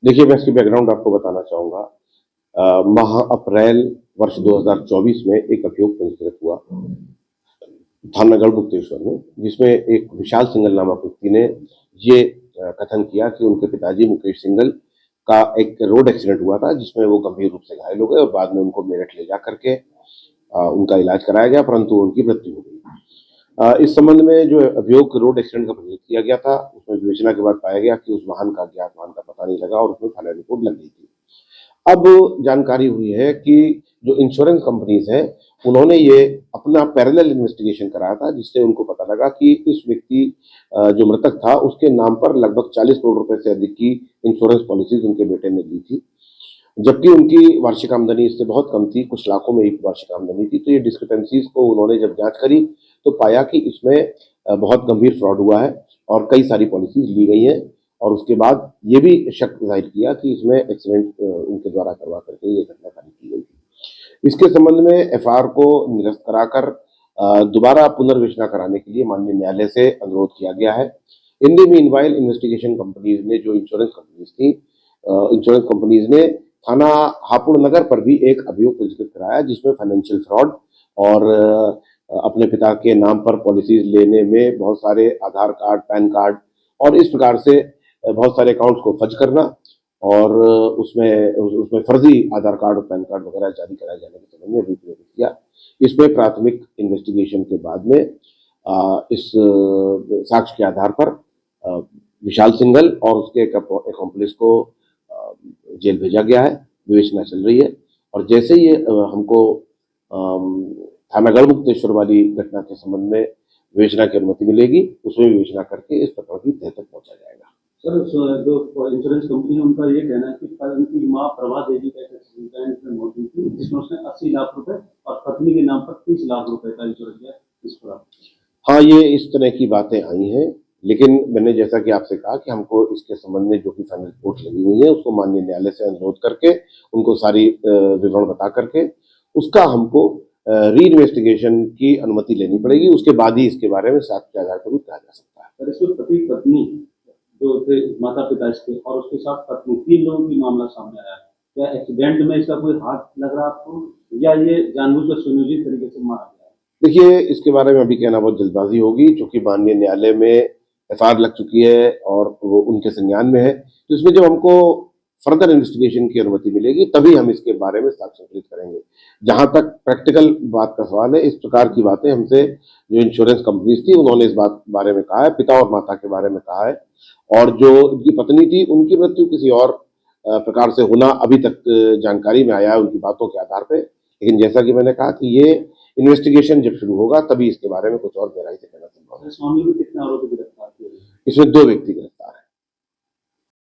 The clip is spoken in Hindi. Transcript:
देखिए, मैं इसकी बैकग्राउंड आपको बताना चाहूँगा। माह अप्रैल वर्ष 2024 में एक अभियोग पंजीकृत हुआ थाना गढ़मुक्तेश्वर में, जिसमें एक विशाल सिंघल नामक व्यक्ति ने ये कथन किया कि उनके पिताजी मुकेश सिंघल का एक रोड एक्सीडेंट हुआ था, जिसमें वो गंभीर रूप से घायल हो गए और बाद में उनको मेरठ ले जा करके उनका इलाज कराया गया, परंतु उनकी मृत्यु हो गई। इस संबंध में जो अभियोग रोड एक्सीडेंट का पंजीकृत किया गया था, उसमें विवेचना के बाद पाया गया कि उस वाहन का अज्ञात वाहन का पता नहीं लगा और उसमें फाइनल रिपोर्ट लग गई थी। अब जानकारी हुई है कि जो इंश्योरेंस कंपनीज हैं, उन्होंने ये अपना पैरेलल इन्वेस्टिगेशन कराया था, जिससे उनको पता लगा कि इस व्यक्ति जो मृतक था, उसके नाम पर लगभग 40 करोड़ रुपए से अधिक की इंश्योरेंस पॉलिसीज उनके बेटे ने ली थी, जबकि उनकी वार्षिक आमदनी इससे बहुत कम थी, कुछ लाखों में एक वार्षिक आमदनी थी। तो ये डिस्क्रिपेंसीज को उन्होंने जब जांच करी तो पाया कि इसमें बहुत गंभीर फ्रॉड हुआ है और कई सारी पॉलिसीज ली गई हैं। और उसके बाद ये भी शक जाहिर किया कि इसमें एक्सीडेंट उनके द्वारा करवा करके ये घटना कार्य की गई थी। इसके संबंध में एफआईआर को निरस्त कराकर दोबारा पुनर्विवेचना कराने के लिए माननीय न्यायालय से अनुरोध किया गया है। In the meanwhile investigation companies ने, जो इंश्योरेंस कंपनीज थी, इंश्योरेंस कंपनीज ने थाना हापुड़ नगर पर भी एक अभियोग पंजीकृत कराया, जिसमें फाइनेंशियल फ्रॉड और अपने पिता के नाम पर पॉलिसीज लेने में बहुत सारे आधार कार्ड, पैन कार्ड और इस प्रकार से बहुत सारे अकाउंट्स को फर्ज करना और उसमें फर्जी आधार कार्ड और पैन कार्ड वगैरह जारी कराए जाने के संबंध में अभियोग किया। इसमें प्राथमिक इन्वेस्टिगेशन के बाद में इस साक्ष्य के आधार पर विशाल सिंघल और उसके एक अकॉम्प्लिस को जेल भेजा गया है। विवेचना चल रही है और जैसे ही हमको थाना गढ़मुक्तेश्वर वाली घटना के संबंध में विवेचना की अनुमति मिलेगी, उसमें विवेचना करके इस प्रकरण की तह तक पहुंचा जाएगा। सर, जो इंश्योरेंस कंपनी है उनका ये कहना है कि उनकी मां प्रभा देवी का इसमें मौजूद थी, जिसमें उसने 80 लाख रुपए और पत्नी के नाम पर 30 लाख रुपए का इंश्योरेंस किया। इस पर हाँ, ये इस तरह की बातें आई हैं, लेकिन मैंने जैसा कि आपसे कहा कि हमको इसके संबंध में जो भी फाइनल रिपोर्ट लगी हुई है, उसको माननीय न्यायालय से अनुरोध करके उनको सारी विवरण बता करके उसका हमको री इन्वेस्टिगेशन की अनुमति लेनी पड़ेगी। उसके बाद ही इसके बारे में साक्ष्य के आधार पर भी कहा जा सकता है। सर, इसमें पति पत्नी जो थे, माता पिता इसके और उसके साथ पत्नी, 3 लोगों की मामला सामने आया है। क्या एक्सीडेंट में इसका कोई हाथ लग रहा आपको या ये जानबूझकर सुनियोजित तरीके से मारा गया है? देखिए, इसके बारे में अभी कहना बहुत जल्दबाजी होगी, क्योंकि माननीय न्यायालय में एफआईआर लग चुकी है और वो उनके संज्ञान में है। तो इसमें जब हमको फर्दर इन्वेस्टिगेशन की अनुमति मिलेगी, तभी हम इसके बारे में साक्ष्य संकलित करेंगे। जहां तक प्रैक्टिकल बात का सवाल है, इस प्रकार की बातें हमसे जो इंश्योरेंस कंपनीज थी, उन्होंने इस बात बारे में कहा है, पिता और माता के बारे में कहा है, और जो इनकी पत्नी थी, उनकी मृत्यु किसी और प्रकार से होना अभी तक जानकारी में आया है उनकी बातों के आधार पर। लेकिन जैसा कि मैंने कहा कि ये इन्वेस्टिगेशन जब शुरू होगा, तभी इसके बारे में कुछ और गहराई से कहना संभव है। स्वामी भी कितने आरोपी गिरफ्तार किए? इसमें 2 व्यक्ति